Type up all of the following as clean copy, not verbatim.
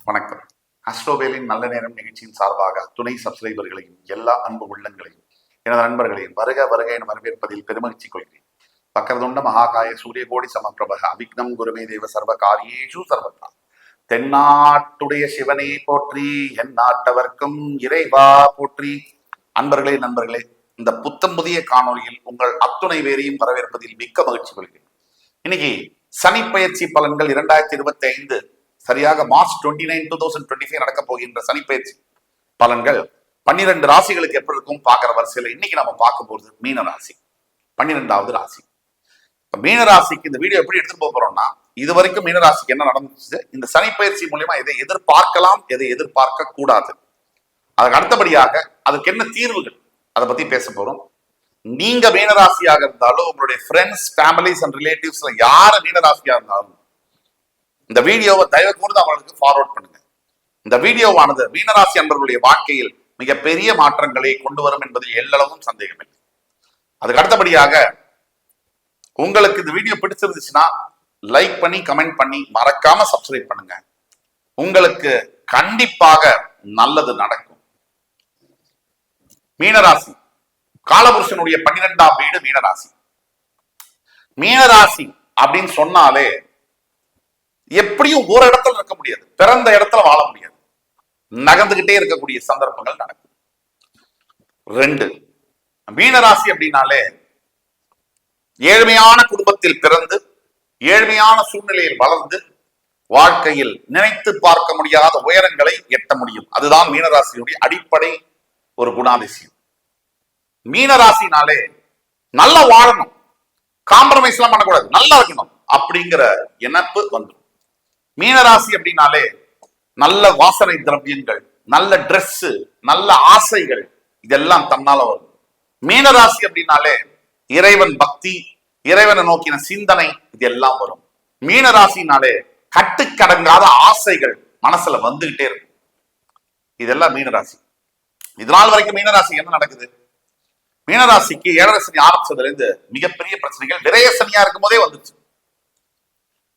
வணக்கம். அஸ்ட்ரோவேலின் நல்ல நேரம் நிகழ்ச்சியின் சார்பாக துணை சப்ஸ்கிரைபர்களையும் எல்லா அன்பு உள்ளங்களையும் எனது நண்பர்களையும் வருக வருக என வரவேற்பதில் பெருமகிழ்ச்சி கொள்கிறேன். வக்கரதுண்ட மகாகாய சூரியகோடி சமப்பிரபக அபிக்னம் குருமே தேவ சர்வ காரியேஷு சர்வதா. தென்னாட்டுடைய சிவனே போற்றி, என் நாட்டவர்க்கும் இறைவா போற்றி. அன்பர்களே நண்பர்களே, இந்த புத்தம் புதிய காணொலியில் உங்கள் அத்துணை பேரையும் வரவேற்பதில் மிக்க மகிழ்ச்சி கொள்கிறேன். இன்னைக்கு சனி பயிற்சி பலன்கள் 2025 சரியாக மார்ச் 29, 2025 நடக்க போகின்ற சனி பயிற்சி பலன்கள் 12 ராசிகளுக்கு எப்படி இருக்கும் பார்க்கிற வரிசையில் இன்னைக்கு நம்ம பார்க்க போறது மீன ராசி, 12வது ராசி. மீன ராசிக்கு இந்த வீடியோ எப்படி எடுத்துட்டு போறோம்னா, இது வரைக்கும் மீன ராசிக்கு என்ன நடந்துச்சு, இந்த சனி பயிற்சி மூலியமா எதை எதிர்பார்க்கலாம், எதை எதிர்பார்க்க கூடாது, அதுக்கு அடுத்தபடியாக அதுக்கு என்ன தீர்வுகள், அதை பத்தி பேச போறோம். நீங்க மீனராசியாக இருந்தாலும் உங்களுடைய ஃப்ரெண்ட்ஸ், ஃபேமிலிஸ் அண்ட் ரிலேட்டிவ்ஸ்ல யாரு மீனராசியா இருந்தாலும் இந்த வீடியோவை தயவு கூர்ந்து அவங்களுக்கு ஃபார்வர்ட் பண்ணுங்க. இந்த வீடியோவானது மீனராசி அன்பர்களுடைய வாழ்க்கையில் மிகப்பெரிய மாற்றங்களை கொண்டு வரும் என்பதில் எல்லளவும் சந்தேகமில்லை. அதுக்கு அடுத்தபடியாக உங்களுக்கு இந்த வீடியோ பிடிச்சிருந்துச்சுன்னா லைக் பண்ணி கமெண்ட் பண்ணி மறக்காம சப்ஸ்கிரைப் பண்ணுங்க. உங்களுக்கு கண்டிப்பாக நல்லது நடக்கும். மீனராசி காலபுருஷனுடைய 12ஆம் வீடு மீனராசி. மீனராசி அப்படின்னு சொன்னாலே எப்படியும் ஒரு இடத்துல இருக்க முடியாது, பிறந்த இடத்துல வாழ முடியாது, நகர்ந்துகிட்டே இருக்கக்கூடிய சந்தர்ப்பங்கள் நடக்கும். 2, மீனராசி அப்படின்னாலே ஏழ்மையான குடும்பத்தில் பிறந்து ஏழ்மையான சூழ்நிலையில் வளர்ந்து வாழ்க்கையில் நினைத்து பார்க்க முடியாத உயரங்களை எட்ட முடியும். அதுதான் மீனராசியுடைய அடிப்படை ஒரு குணாதிசயம். மீனராசினாலே நல்லா வாழணும், காம்ப்ரமைஸ் எல்லாம் பண்ணக்கூடாது, நல்லா இருக்கணும் அப்படிங்கிற எண்ணப்பு வந்துடும். மீனராசி அப்படின்னாலே நல்ல வாசனை திரவியங்கள், நல்ல ட்ரெஸ், நல்ல ஆசைகள், இதெல்லாம் தன்னால வரும். மீனராசி அப்படின்னாலே இறைவன் பக்தி, இறைவனை நோக்கின சிந்தனை, இதெல்லாம் வரும். மீனராசினாலே கட்டுக்கடங்காத ஆசைகள் மனசுல வந்துகிட்டே இருக்கும். இதெல்லாம் மீனராசி. இதனால் வரைக்கும் மீனராசி என்ன நடக்குது, மீனராசிக்கு 7 சனி ஆரம்பிச்சதுல இருந்து மிகப்பெரிய பிரச்சனைகள் விரய சனியா இருக்கும் போதே வந்துச்சு.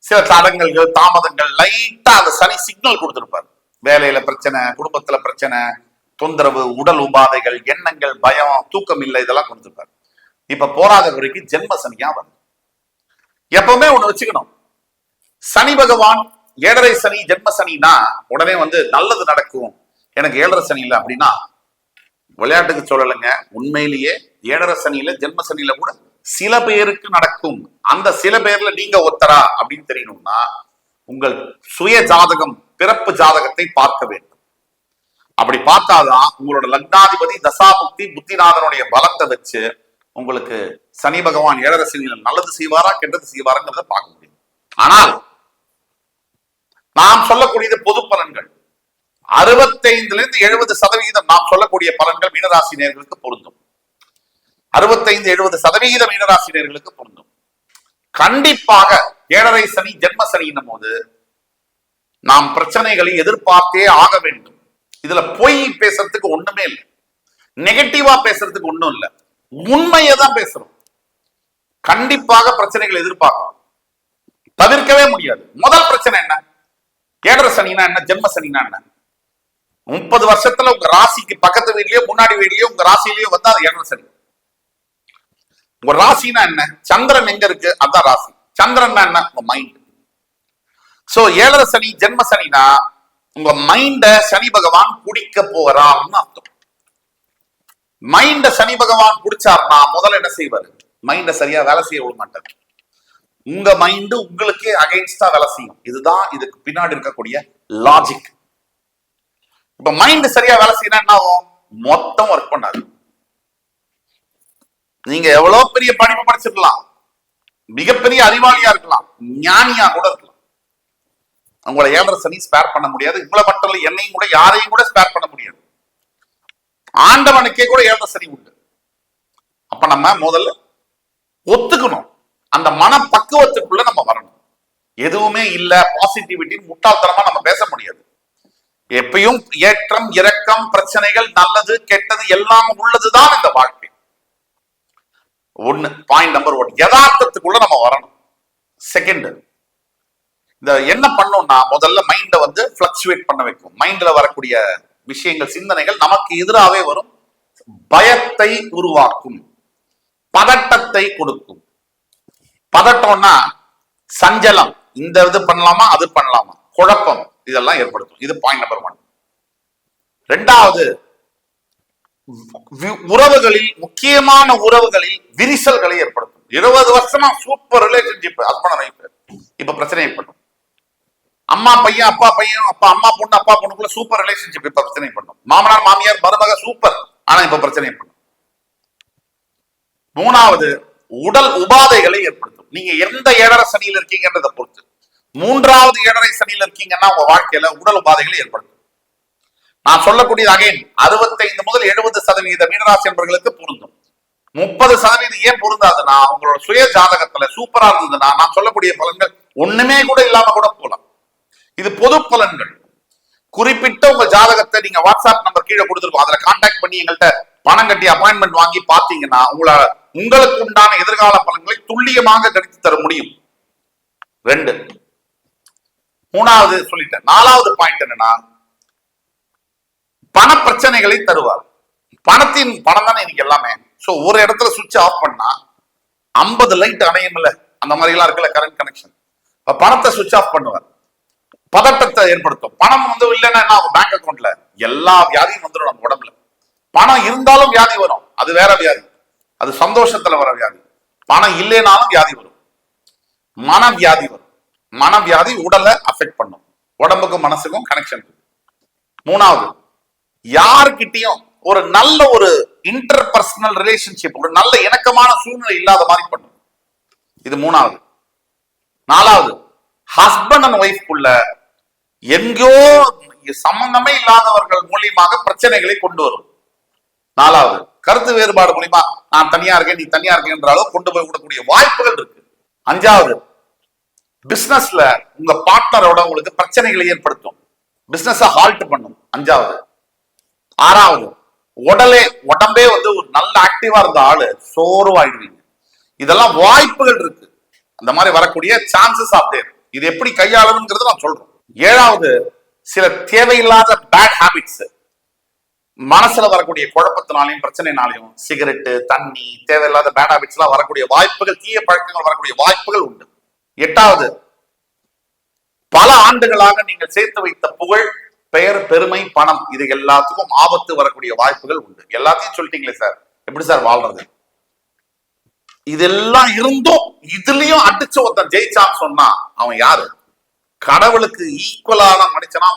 சில தடங்கல்கள், தாமதங்கள், லைட்டா அந்த சனி சிக்னல் கொடுத்திருப்பாரு. வேலையில பிரச்சனை, குடும்பத்துல பிரச்சனை, தொந்தரவு, உடல் உபாதைகள், எண்ணங்கள், பயம், தூக்கம் இல்லை, இதெல்லாம் கொடுத்திருப்பாரு. இப்ப போராத வரைக்கும் ஜென்ம சனியா வருது. எப்பவுமே ஒண்ணு வச்சுக்கணும், சனி பகவான் 7.5 சனி ஜென்ம சனினா உடனே நல்லது நடக்கும், எனக்கு 7.5 சனி இல்லை அப்படின்னா விளையாட்டுக்கு சொல்லலைங்க. உண்மையிலேயே 7.5 சனியில ஜென்ம சனியில கூட சில பேருக்கு நடக்கும். அந்த சில பேர்ல நீங்க ஒத்தரா அப்படின்னு தெரியணும்னா உங்கள் சுய ஜாதகம், பிறப்பு ஜாதகத்தை பார்க்க வேண்டும். அப்படி பார்த்தாதான் உங்களோட லக்னாதிபதி தசாபுக்தி புத்திநாதனுடைய பலத்தை வச்சு உங்களுக்கு சனி பகவான் 7.5 சனியில நல்லது செய்வாரா கெட்டது செய்வாராங்கிறத பார்க்க முடியும். ஆனால் நாம் சொல்லக்கூடியது பொது பலன்கள். 65 to 70% நாம் சொல்லக்கூடிய பலன்கள் மீனராசினியர்களுக்கு பொருந்தும். 65-70% மீனராசினியர்களுக்கு பொருந்தும். கண்டிப்பாக 7.5 சனி ஜென்ம சனியின் போது நாம் பிரச்சனைகளை எதிர்பார்த்தே ஆக வேண்டும். இதுல பொய் பேசுறதுக்கு ஒண்ணுமே இல்லை, நெகட்டிவா பேசுறதுக்கு ஒண்ணும் இல்லை, உண்மையை தான் பேசுறோம். கண்டிப்பாக பிரச்சனைகளை எதிர்பார்க்கலாம், தவிர்க்கவே முடியாது. முதல் பிரச்சனை என்ன, 7.5 சனினா என்ன, ஜென்ம சனினா என்ன? 30 வருஷத்துல உங்க ராசிக்கு பக்கத்து வீட்லயோ முன்னாடி வீட்லயோ உங்க ராசியிலயோ அது 7.5 சனி. உங்க ராசினா என்ன, சந்திரன் எங்க இருக்கு அதான் ராசி. சந்திரன் என்ன, உங்க மைண்ட். சோ 7.5 சனி ஜென்ம சனினா உங்க மைண்ட சனி பகவான் குடிக்க போறான்னு அர்த்தம். மைண்ட சனி பகவான் குடிச்சார்னா முதல்ல என்ன செய்வாரு, மைண்ட சரியா வேலை செய்ய விட மாட்டாரு. உங்க மைண்ட் உங்களுக்கு அகைன்ஸ்டா வேலை செய்யும். இதுதான் இதுக்கு பின்னாடி இருக்கக்கூடிய லாஜிக். இப்ப மைண்ட் சரியா வேலை செய்யணும் என்ன ஆகும், மொத்தம் ஒர்க் பண்ணாது. நீங்க எவ்வளவு பெரிய படிப்பு படிச்சிருக்கலாம், மிகப்பெரிய அறிவாளியா இருக்கலாம், ஞானியா கூட இருக்கலாம், உங்களை 7.5 சனி ஸ்பேர் பண்ண முடியாது. உங்களை மட்டும் இல்ல, என்னையும் கூட, யாரையும் கூட ஸ்பேர் பண்ண முடியாது. ஆண்டவனுக்கே கூட 7.5 சனி உண்டு. அப்ப நம்ம முதல்ல ஒத்துக்கணும், அந்த மன பக்குவத்துக்குள்ள நம்ம வரணும். எதுவுமே இல்ல பாசிட்டிவிட்டி முட்டாள்தனமா நம்ம பேச முடியாது. எப்பயும் ஏற்றம் இறக்கம், பிரச்சனைகள், நல்லது கெட்டது எல்லாம் உள்ளதுதான் இந்த வாழ்க்கை. பாயிண்ட் நம்பர் 1, யதார்த்தத்துக்குள்ள நம்ம வரணும். செகண்ட், இந்த என்ன பண்ணும்னா முதல்ல மைண்ட வந்து பிளக்சுவேட் பண்ண வைக்கும். மைண்ட்ல வரக்கூடிய விஷயங்கள், சிந்தனைகள் நமக்கு எதிராகவே வரும். பயத்தை உருவாக்கும், பதட்டத்தை கொடுக்கும். பதட்டம்னா சஞ்சலம், இந்த இது பண்ணலாமா அது பண்ணலாமா, குழப்பம், இதெல்லாம் ஏற்படுத்தும். இது பாயிண்ட் நம்பர் 1. ரெண்டாவது, உறவுகளில், முக்கியமான உறவுகளில் விரிசல்களை ஏற்படுத்தும். 20 வருஷமா சூப்பர் ரிலேஷன்ஷிப், ஹஸ்பண்ட் ஒய்ஃப், இப்ப பிரச்சனை ஏற்படும். அம்மா பையன், அப்பா பையன், அப்பா அம்மா பொண்ணு, அப்பா பொண்ணுக்குள்ள சூப்பர் ரிலேஷன்ஷிப், இப்ப பிரச்சனை பண்ணும். மாமனார் மாமியார் மருமக சூப்பர், ஆனா இப்ப பிரச்சனை பண்ணும். 3வது, உடல் உபாதைகளை ஏற்படுத்தும். நீங்க எந்த ஏழரை சனியில் இருக்கீங்கன்றதை பொறுத்து. 3வது ஏழரை சனியில் இருக்கீங்கன்னா உங்க வாழ்க்கையில உடல் உபாதைகளை ஏற்படுத்தும். நான் சொல்லக்கூடியது அகைன் 65 முதல் 70% மீனராசி என்பவர்களுக்கு பொருந்தும். 30% ஏன் பொருந்தாதுன்னா, உங்களோட சுய ஜாதகத்துல சூப்பரா இருந்ததுன்னா நான் சொல்லக்கூடிய பலன்கள் ஒண்ணுமே கூட இல்லாம கூட போலாம். இது பொது பலன்கள். குறிப்பிட்ட உங்க ஜாதகத்தை நீங்க வாட்ஸ்அப் நம்பர் கீழே கொடுத்துருக்கோம், அதுல கான்டாக்ட் பண்ணி எங்கள்கிட்ட பணம் கட்டி அப்பாயின்மெண்ட் வாங்கி பாத்தீங்கன்னா உங்களுக்கு உண்டான எதிர்கால பலன்களை துல்லியமாக கணித்து தர முடியும். 2. 3வது சொல்லிட்டேன். 4வது பாயிண்ட் என்னன்னா, பண பிரச்சனைகளை தருவார். பணம் தானே இன்னைக்கு எல்லாமே. சோ ஒரு இடத்துல சுவிட்ச் ஆஃப் பண்ணா 50 லைட் அணையும்ல, அந்த மாதிரி எல்லாம் இருக்குல்ல கரண்ட் கனெக்ஷன். பணத்தை சுவிட்ச் ஆஃப் பண்ணுவார். பதட்டத்தை ஏற்படுத்தும். பணம் வந்து இல்லைன்னா பேங்க் அக்கௌண்ட்ல எல்லா வியாதியும் வந்துடும் நம்ம உடம்புல. பணம் இருந்தாலும் வியாதி வரும், அது வேற வியாதி, அது சந்தோஷத்துல வர வியாதி. பணம் இல்லைனாலும் வியாதி வரும், மனவியாதி வரும். மனவியாதி உடலை அஃபெக்ட் பண்ணும், உடம்புக்கும் மனசுக்கும் கனெக்ஷன். 3வது, யாருக்கிட்டையும் ஒரு நல்ல ஒரு இன்டர்பர்சனல் ரிலேஷன்ஷிப், ஒரு நல்ல இணக்கமான சூழ்நிலை இல்லாத மாதிரி பண்ணும். இது 3வது. 4வது, ஹஸ்பண்ட் அண்ட் ஒய்ஃப்குள்ள எங்கோ சம்பந்தமே இல்லாதவர்கள் மூலியமாக பிரச்சனைகளை கொண்டு வரும். 4வது, கருத்து வேறுபாடு மூலியமா நான் தனியா இருக்கேன் நீ தனியா இருக்கேன்ற அளவு கொண்டு போய் விடக்கூடிய வாய்ப்புகள் இருக்கு. 5வது, பிசினஸ்ல உங்க பார்ட்னரோட உங்களுக்கு பிரச்சனைகளை ஏற்படுத்தும், பிசினஸ் ஹால்ட் பண்ணும். 5வது. 6வது, உடம்பே வந்து ஒரு நல்ல ஆக்டிவா இருந்த ஆளு சோர்வாயிடுவீங்க. இதெல்லாம் வாய்ப்புகள் இருக்கு, அந்த மாதிரி வரக்கூடிய சான்சஸ் ஆஃப் தேர். இது எப்படி கையாளணுங்கிறது நான் சொல்றேன். 7வது, சில தேவையில்லாத பேட் ஹாபிட்ஸ், மனசுல வரக்கூடிய குழப்பத்தினாலையும் பிரச்சனைனாலையும் சிகரெட்டு, தண்ணி, தேவையில்லாத பேட் ஹாபிட்ஸ் எல்லாம் வரக்கூடிய வாய்ப்புகள், தீய பழக்கங்கள் வரக்கூடிய வாய்ப்புகள் உண்டு. 8வது, பல ஆண்டுகளாக நீங்கள் சேர்த்து வைத்த புகழ், பெயர், பெருமை, பணம், இது எல்லாத்துக்கும் ஆபத்து வரக்கூடிய வாய்ப்புகள் உண்டு. எல்லாத்தையும் சொல்லிட்டீங்களே சார், எப்படி சார் வாழ்றது? இதெல்லாம் இருந்தும் இதுலயும் அடிச்ச ஒருத்தன் ஜெயிச்சான்னு சொன்னா அவன் யாரு? கடவுளுக்கு ஈக்குவலான மனுஷனா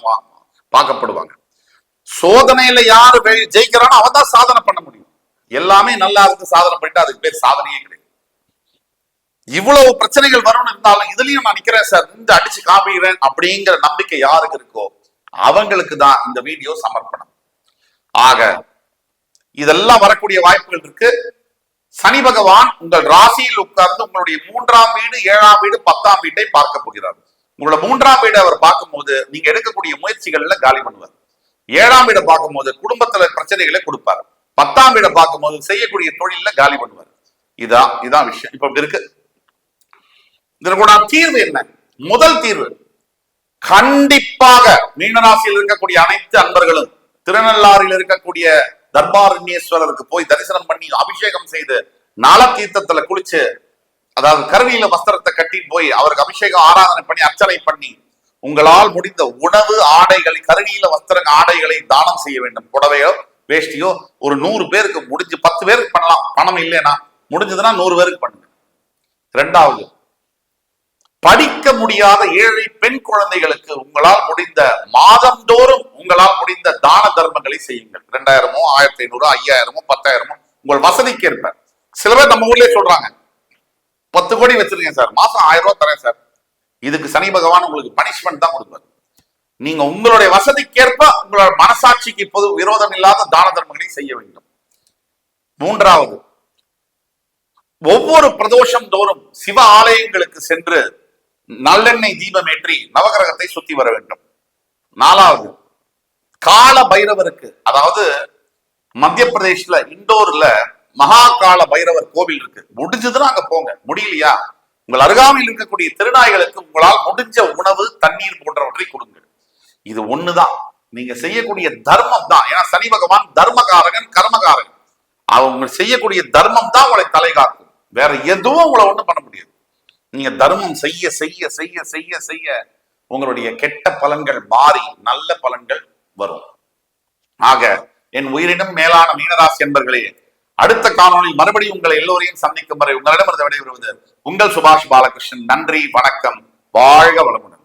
பார்க்கப்படுவாங்க. சோதனையில யாரு ஜெயிக்கிறானோ அவன் தான் சாதனை பண்ண முடியும். எல்லாமே நல்லா இருக்கு சாதனை பண்ணிட்டு அதுக்கு பேர் சாதனையே கிடையாது. இவ்வளவு பிரச்சனைகள் வரும்னு இருந்தாலும் இதுலயும் நான் நிக்கிறேன் சார், இந்த அடிச்சு காப்பிடுறேன் அப்படிங்கிற நம்பிக்கை யாருக்கு இருக்கோ அவங்களுக்கு தான் இந்த வீடியோ சமர்ப்பணம். ஆக இதெல்லாம் வரக்கூடிய வாய்ப்புகள் இருக்கு. சனி பகவான் உங்கள் ராசியில் உட்கார்ந்து உங்களுடைய 3ஆம் வீடு, 7ஆம் வீடு, 10ஆம் வீட்டை பார்க்க போகிறார். உங்களோட 3ஆம் வீடு அவர் பார்க்கும்போது நீங்க எடுக்கக்கூடிய முயற்சிகள்ல காலி பண்ணுவார். 7ஆம் வீடை பார்க்கும்போது குடும்பத்துல பிரச்சனைகளை கொடுப்பார். 10ஆம் வீடை பார்க்கும்போது செய்யக்கூடிய தொழில காலி பண்ணுவார். இதான் விஷயம். இப்ப இப்படி இருக்கு. இதற்குள்ள தீர்வு என்ன? முதல் தீர்வு, கண்டிப்பாக மீனராசியில் இருக்கக்கூடிய அனைத்து அன்பர்களும் திருநள்ளாறில் இருக்கக்கூடிய தர்பாரண்யேஸ்வரருக்கு போய் தரிசனம் பண்ணி அபிஷேகம் செய்து நல தீர்த்தத்துல குளிச்சு, அதாவது கருவியில வஸ்திரத்தை கட்டி போய் அவருக்கு அபிஷேகம் ஆராதனை பண்ணி அர்ச்சனை பண்ணி உங்களால் முடிந்த உணவு, ஆடைகள், கருவியில வஸ்திர ஆடைகளை தானம் செய்ய வேண்டும். புடவையோ வேஷ்டியோ ஒரு 100 பேருக்கு, முடிஞ்சு 10 பேருக்கு பண்ணலாம். பணம் இல்லைன்னா முடிஞ்சதுன்னா 100 பேருக்கு பண்ணுங்க. 2வது, படிக்க முடியாத ஏழை பெண் குழந்தைகளுக்கு உங்களால் முடிந்த மாதந்தோறும் உங்களால் முடிந்த தான தர்மங்களை செய்யுங்கள். 2000மோ 1500 5000மோ 10000மோ உங்கள் வசதிக்கு ஏற்ப. சில பேர் நம்ம ஊர்லயே சொல்றாங்க 10 கோடி வச்சிருக்கேன் சார், மாசம் 1000 ரூபாய் தரேன் சார். இதுக்கு சனி பகவான் உங்களுக்கு பனிஷ்மெண்ட் தான் கொடுப்பாரு. நீங்க உங்களுடைய வசதிக்கேற்ப உங்களோட மனசாட்சிக்கு இப்போது விரோதம் இல்லாத தான தர்மங்களை செய்ய வேண்டும். 3வது, ஒவ்வொரு பிரதோஷம் தோறும் சிவ ஆலயங்களுக்கு சென்று நல்லெண்ணெய் தீபம் ஏற்றி நவகிரகத்தை சுத்தி வர வேண்டும். 4வது, கால பைரவருக்கு, அதாவது மத்திய பிரதேஷ்ல இண்டோர்ல மகா கால பைரவர் கோவில் இருக்கு, முடிஞ்சதுன்னா அங்க போங்க. முடியலையா உங்கள் அருகாமையில் இருக்கக்கூடிய திருநாய்களுக்கு உங்களால் முடிஞ்ச உணவு, தண்ணீர் போன்றவற்றை கொடுங்கள். இது ஒண்ணுதான் நீங்க செய்யக்கூடிய தர்மம் தான். ஏன்னா சனி பகவான் தர்மகாரகன், கர்மகாரகன். அவங்க செய்யக்கூடிய தர்மம் தான் உங்களை தலை காக்கும். வேற எதுவும் உங்களை ஒண்ணும் பண்ண முடியாது. நீங்க தர்மம் செய்ய செய்ய செய்ய செய்ய செய்ய உங்களுடைய கெட்ட பலன்கள் மாறி நல்ல பலன்கள் வரும். ஆக என் உயிரினும் மேலான மீனராசி என்பர்களே, அடுத்த காணொளி மறுபடியும் உங்களை எல்லோரையும் சந்திக்கும் வரை உங்களிடமிருந்து விடைபெறுவது உங்கள் சுபாஷ் பாலகிருஷ்ணன். நன்றி, வணக்கம், வாழ்க வளமுடன்.